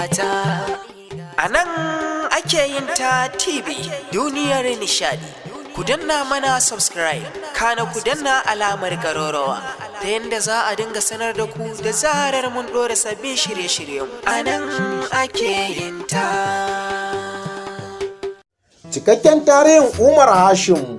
gata. A nan ake yin ta TV duniyar nishadi. Ku danna mana subscribe, kana ku danna alamar garorowa ta yadda za a dinga sanar da ku da zarar mun ɗora sabbin shirye-shiryen. A nan ake yin ta. Cikakken tarihin Umar Hashim,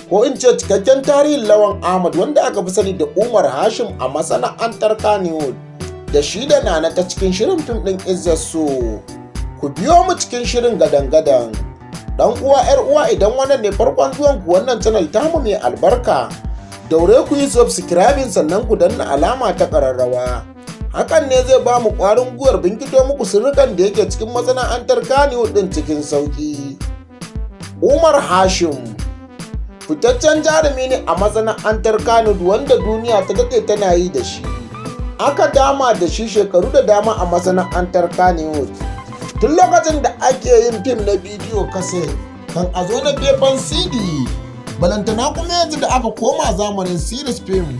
ko in ce cikakken tarihin Lawan Ahmad, wanda aka fi sani da Umar Hashim a masana'antar Kannywood, da shi da Nana ta cikin shirin fim ɗin Izzar. Ku biyo mu cikin shirin gadan-gadan. Dan uwa, yar uwa, idan wannan ne farkon zuwan ku wannan channel tamu mai albarka, daure ku yi subscribing sannan ku danna alama ta ƙararrawa. Hakan ne zai ba mu ƙwarin gwiwar binkito muku sirrukan da yake cikin masana'antar Kannywood ɗin cikin sauƙi. Umar Hashim fitaccen jarumi ne a masana'antar Kannywood wanda duniya ta daɗe tana yi da shi. Aka dama da shi shekaru da dama a masana'antar Kannywood. Tun lokacin da ake yin fim na bidiyo kaset kan a zo na faifan CD, balantana kuma yanzu da aka koma zamanin series film.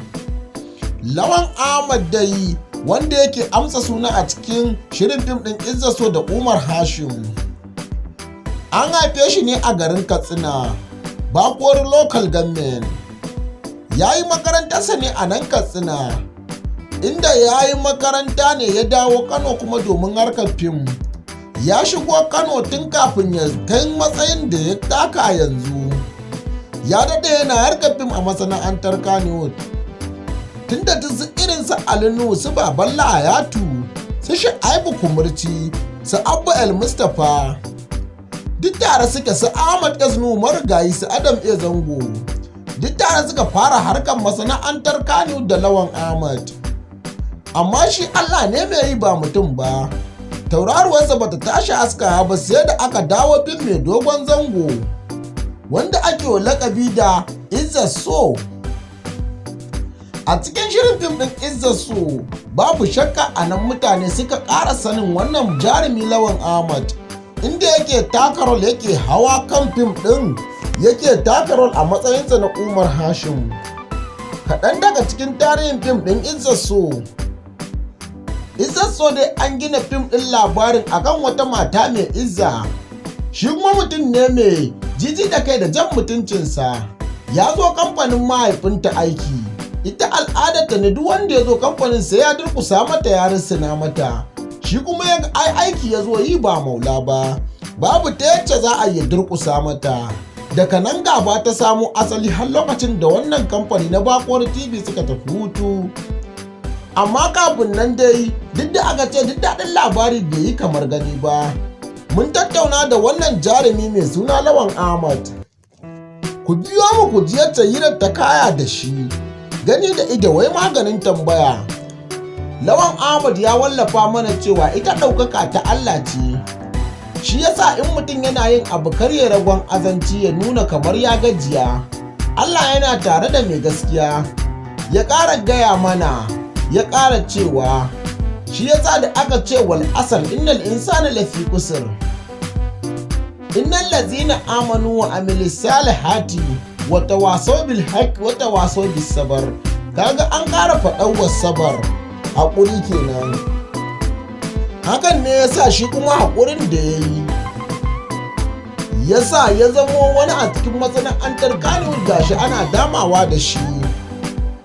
Lawan Ahmad dai wanda yake amsa suna a cikin shirin fim ɗin Izzar da Umar Hashim. An haife shi ne a garin Katsina, bakuwar local government. Ya yi makarantarsa ne a nan Katsina, inda ya yi makaranta ne ya dawo Kano kuma domin harkar fim. Ya shigo Kano tun kafin ya kai matsayin da ya taka yanzu. Ya daɗe yana harkar fim a masana'antar Kannywood. Tun da su irin su Alinu, su Baballa Hayatu, su Shu'aibu Kumurci, su Abba El Mustapha. Duk tare suke su Ahmad Kaznu Marigayi, su Adam A. Zango. Duk tare suka fara harkar masana'antar Kannywood da Lawan Ahmad. Amma shi Allah ne mai yi ba mutum ba. Tauraruwarsa bata tashi aska ba sai da aka dawo fim mai dogon zango wanda ake wa lakabi da Izzar. A cikin shirin fim ɗin Izzar babu shakka a nan mutane suka ƙara sanin wannan jarumi Lawan Ahmad, inda yake taka rol, yake hawa kan fim ɗin, yake taka rol a matsayinsa na Umar Hashim. Kaɗan daga cikin tarihin fim ɗin Izzar. Izzar dai an gina fim ɗin labarin akan wata mata mai izza. Shi kuma mutum ne mai jiji da kai da jan mutuncinsa. Ya zo kamfanin mahaifinta aiki. Ita al'adarta ne duk wanda ya zo kamfanin sai ya durkusa mata, ya risina mata. Shi kuma ya ga aiki ya zo yi ba maula ba. Babu ta yacce za a yi durkusa mata. Daga nan gaba ta samo asali har lokacin da wannan kamfani na Bakuwar TV suka tafi hutu. Amma kafin nan dai duk da aka ce duk daɗin labari bai yi kamar gani ba. Mun tattauna da wannan jarumi mai suna Lawan Ahmad. Ku biyo mu ku ji yadda hirar ta kaya da shi. Gani da ido wai maganin tambaya. Lawan Ahmad ya wallafa mana cewa ita ɗaukaka ta Allah ce. Shi yasa in mutum yana yin abu kar ya ragon azanci ya nuna kamar ya gajiya. Allah yana tare da mai gaskiya. Ya ƙara gaya mana, ya ƙara cewa shi yasa da aka ce wal asr innal insana lafi kusur, innal ladzina amanu wa amilus salihati wa tawasaw bil haqqi wa tawasaw bis sabr. Kaga an ƙara faɗar wasabar, haƙuri kenan. Hakan ne yasa shi kuma haƙurin da ya yi yasa ya zamo wani a cikin masana'antar Kannywood, gashi ana damawa da shi.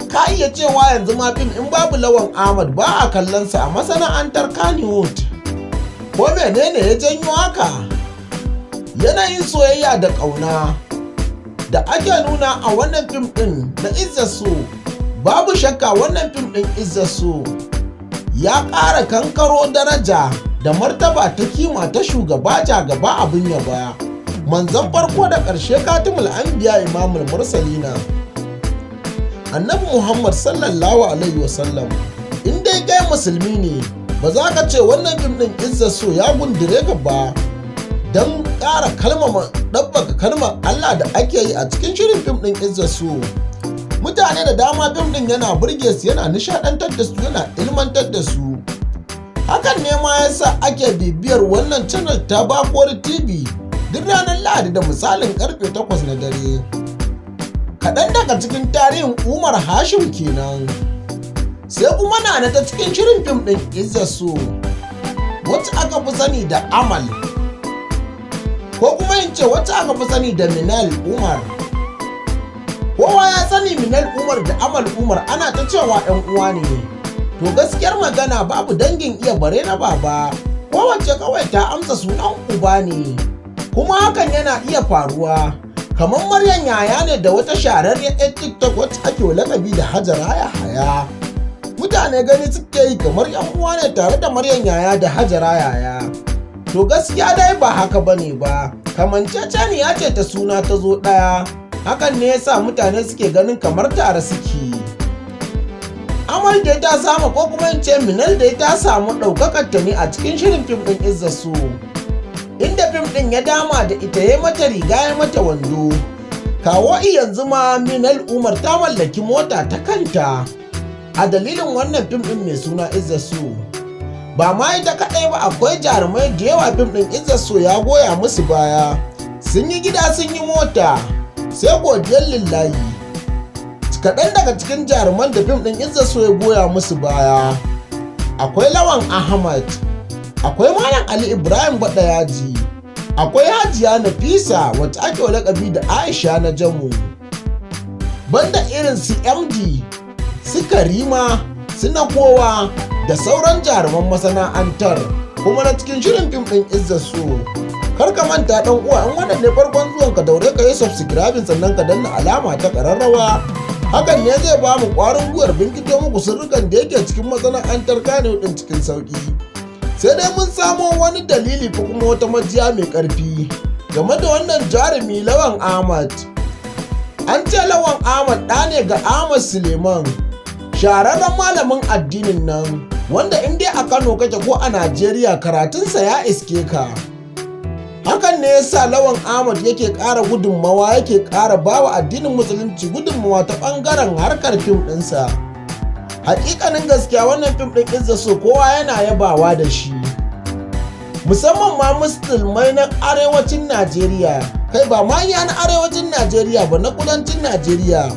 Ka iya cewa yanzu ma fim in babu Lawan Ahmad ba a kallonsa a masana'antar Kannywood. Ko menene ya janyo haka? Yanayin soyayya da ƙauna da ake nuna a wannan fim ɗin na Izzar. Babu shakka wannan fim ɗin Izzar ya ƙara kankaro daraja da martaba ta kima ta shugaba jagaba abin yaba, manzon farko da ƙarshe, katimul anbiya, imamul mursalina, Annabi Muhammad sallallahu alaihi wasallam. In dai kai musulmi ne ba za ka ce wannan fim ɗin Izzar ya gundure ka ba, don ƙara ɗabbaka kalmar Allah da ake yi a cikin shirin fim ɗin Izzar. Mutane da dama fim ɗin yana burge su, yana nishaɗantar da su, yana ilmantar da su. Hakan ne ma yasa ake bibiyar wannan channel ta Bakuwar TV duk ranar Lahadi da misalin karfe 8 na dare. Kaɗan daga cikin tarihin Umar Hashim kenan. Sai kuma Nana ta cikin shirin fim ɗin Izzar. wacce aka fi sani da Amal, ko kuma in ce wacce aka fi sani da Minal Umar. Kowa ya sani Minal Umar da Amal Umar ana ta cewa 'yan uwa ne. To gaskiyar magana babu dangin iya bare na baba, kowace kawai ta amsa sunan uba ne. Kuma hakan yana iya faruwa, kamar Maryam Yaya ne da wata shahararriyar 'yan TikTok wacce ake lakabi da Hajara Yahaya. Mutane gani suke yi kamar 'yan uwa ne tare da Maryam Yaya da Hajara Yaya. To gaskiya dai ba haka bane ba, kamanceceniya ce ta suna ta zo ɗaya. Hakan ne yasa mutane suke ganin kamar tare suke. Amal dai ta samu, ko kuma in ce Minal dai ta samu ɗaukakar ta ne a cikin shirin fim ɗin Izzar su, inda fim ɗin ya dama da ita ya mata riga ya mata wando. Kawo yanzu ma Minal Umar ta mallaki mota ta kanta a dalilin wannan fim ɗin mai suna Izzar su. Ba ma ita kaɗai ba, akwai jarumai da yawa fim ɗin Izzar su ya goya musu baya. Sun yi gida sun yi mota, sai godiyar lillahi. Kaɗan daga cikin jaruman da fim ɗin Izzar su ya goya musu baya akwai Lawan Ahamad, akwai Malam Ali Ibrahim Baɗayaji, akwai Hajiya Nafisa wacce ake lakabi da Aisha na Jamu, banda irin su MD, su Karima, su Nakowa da sauran jaruman masana'antar kuma na cikin shirin fim ɗin Izzar su. Kar ka manta ɗan uwa, in wannan ne farkon zuwan ka daure ka yi subscribing sannan ka danna alama ta ƙararrawa. Hakan ne zai ba mu ƙwarin gwiwar bincike muku sirrukan da yake cikin masana'antar Kano ɗin cikin sauƙi. Sai dai mun samo wani dalili ko kuma wata majiya mai ƙarfi game da wannan jarumi Lawan Ahmad. An ce Lawan Ahmad ɗa ne ga Ahmad Suleiman, shahararren malamin addinin nan, wanda in dai a Kano kake ko a Najeriya karatunsa ya iske ka. Hakan ne yasa Lawan Ahmad yake ƙara gudunmawa, yake ƙara bawa addinin musulunci gudunmawa ta ɓangaren harkar fim ɗinsa. Hakikanin gaskiya wannan fim ɗin Izzar su kowa yana yabawa da shi, musamman ma musulmai na arewacin Najeriya, kai ba ma iya na arewacin Najeriya ba, na kudancin Najeriya.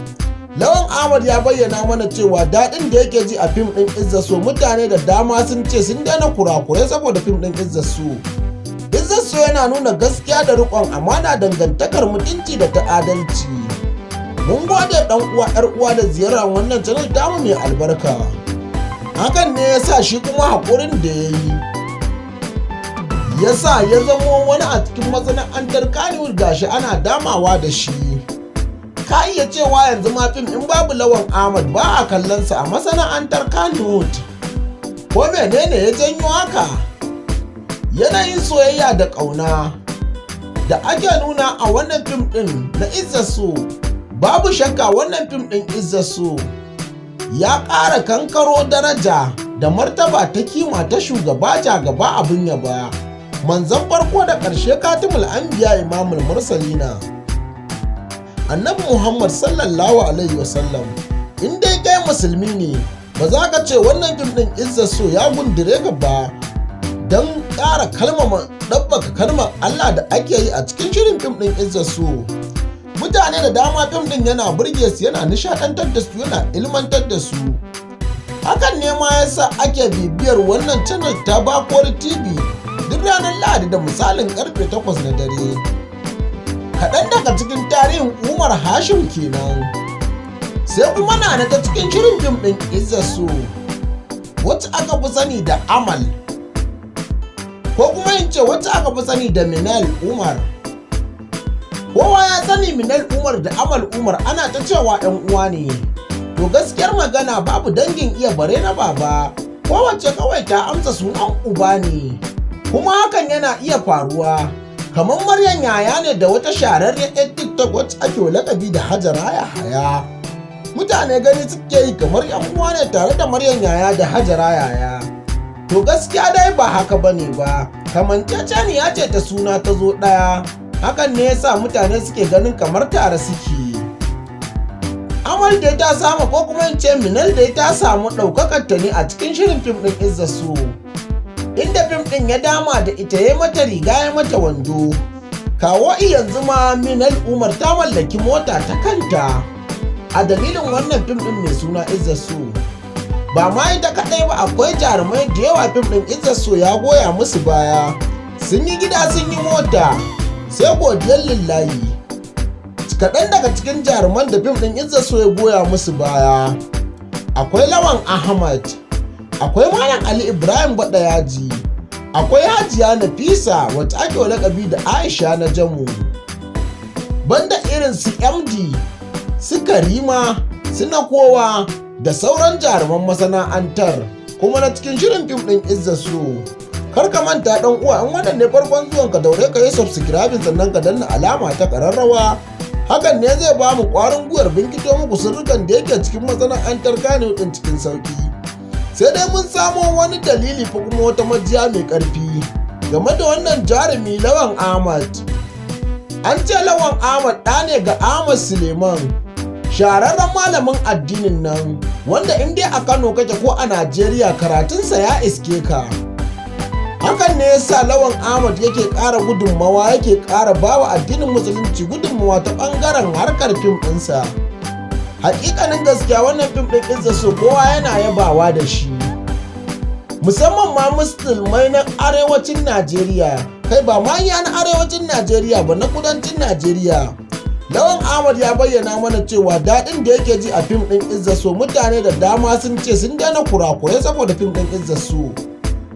Lawan Ahmad ya bayyana mana cewa daɗin da yake ji a fim ɗin Izzar su, mutane da dama sun ce sun daina kurakurai saboda fim ɗin Izzar su. Izzar su yana nuna gaskiya da riƙon amana, dangantakar mutunci da ta adalci. Mun gode ɗan uwa 'yar uwa da ziyarar wannan channel tamu mai albarka. Hakan ne yasa shi kuma haƙurin da ya yi yasa ya zamo wani a cikin masana'antar Kannywood, gashi ana damawa da shi. Ka iya cewa yanzu ma fim in babu Lawan Ahmad ba a kallon sa a masana'antar Kannywood. Ko menene ya janyo haka? Yanayin soyayya da ƙauna da ake nuna a wannan fim ɗin na Izzar su. Babu shakka wannan fim ɗin Izzar su ya ƙara kankaro daraja da martaba ta kima ta shugaba jagaba abin yaba, manzon farko da ƙarshe, katimul anbiya imamul mursalina, annabi Muhammad sallallahu alaihi wasallam. In dai kai musulmi ne, ba za ka ce wannan fim ɗin Izzar su ya gundure ka ba, don ƙara ɗabbaka kalmar Allah da ake yi a cikin shirin fim ɗin Izzar su. Mutane da dama fim ɗin yana burge su, yana nishaɗantar da su, yana ilmantar da su. Hakan ne ma yasa ake bibiyar wannan channel ta Bakori TV duk ranar Lahadi da misalin karfe 8 na dare. Kaɗan daga cikin tarihin Umar Hashim kenan. Sai kuma na ta cikin shirin fim ɗin Izzar su, wacce aka fi sani da Amal, ko kuma in ce wacce aka fi sani da Minal Umar. Kowa ya sani Minal Umar da Amal Umar ana ta cewa 'yan uwa ne. To gaskiyar magana babu dangin iya bare na baba, kowace kawai ta amsa sunan uba ne. Kuma hakan yana iya faruwa, kamar Maryam Yaya ne da wata shahararriyar 'yan TikTok wacce ake lakabi da Hajara Yahaya. Mutane gani suke yi kamar 'yan uwa ne tare da Maryam Yaya da Hajara Yahaya. To gaskiya dai ba haka bane ba, kamanceceniya ce ta suna ta zo ɗaya. Hakan ne yasa mutane suke ganin kamar tare suke. Amal dai ta samu, ko kuma in ce Minal dai ta samu ɗaukakar ta ne a cikin shirin fim ɗin Izzar su, inda fim ɗin ya dama da ita ya mata riga ya mata wando. Kawo yanzu ma Minal Umar ta mallaki mota ta kanta a dalilin wannan fim ɗin mai suna Izzar su. Ba ma ita kaɗai ba, akwai jarumai da yawa fim ɗin Izzar so ya goya musu baya. Sun yi gida sun yi mota, sai godiyar lillahi. Kaɗan daga cikin jaruman da fim ɗin Izzar so ya goya musu baya akwai Lawan Ahamad, akwai Malam Ali Ibrahim Baɗayaji, akwai Hajiya Nafisa wacce ake lakabi da Aisha na Jamu. Banda irin su MD, su Karima, su Nakowa da sauran jaruman masana'antar kuma na cikin shirin fim ɗin Izzar so. Kar ka manta ɗan uwa, in wannan ne farkon zuwan ka daure ka yi subscribing sannan ka danna alama ta ƙararrawa. Hakan ne zai ba mu ƙwarin gwiwar binkito muku sirrukan da yake cikin masana'antar Kano ɗin cikin sauƙi. Sai dai mun samo wani dalili fa kuma wata majiya mai ƙarfi game da wannan jarumi Lawan Ahmad. An ce Lawan Ahmad ɗa ne ga Ahmad Suleiman, shahararren malamin addinin nan wanda in dai a Kano kake ko a Najeriya karatunsa ya iske ka. Hakan ne yasa Lawan Ahmad yake ƙara gudunmawa, yake ƙara bawa addinin musulunci gudunmawa ta ɓangaren harkar fim ɗinsa. Hakikanin gaskiya wannan fim ɗin Izzar so kowa yana yabawa da shi, musamman ma musulmai na arewacin Najeriya, kai ba ma iya na arewacin Najeriya ba, na kudancin Najeriya. Lawan Ahmad ya bayyana mana cewa daɗin da yake ji a fim ɗin Izzar so mutane da dama sun ce sun daina kurakurai saboda fim ɗin Izzar so.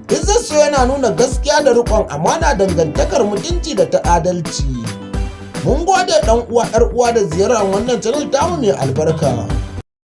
Izzar so yana nuna gaskiya da riƙon amana, dangantakar mutunci da ta adalci. Mun gode ɗan uwa 'yar uwa da ziyarar wannan channel tamu mai albarka.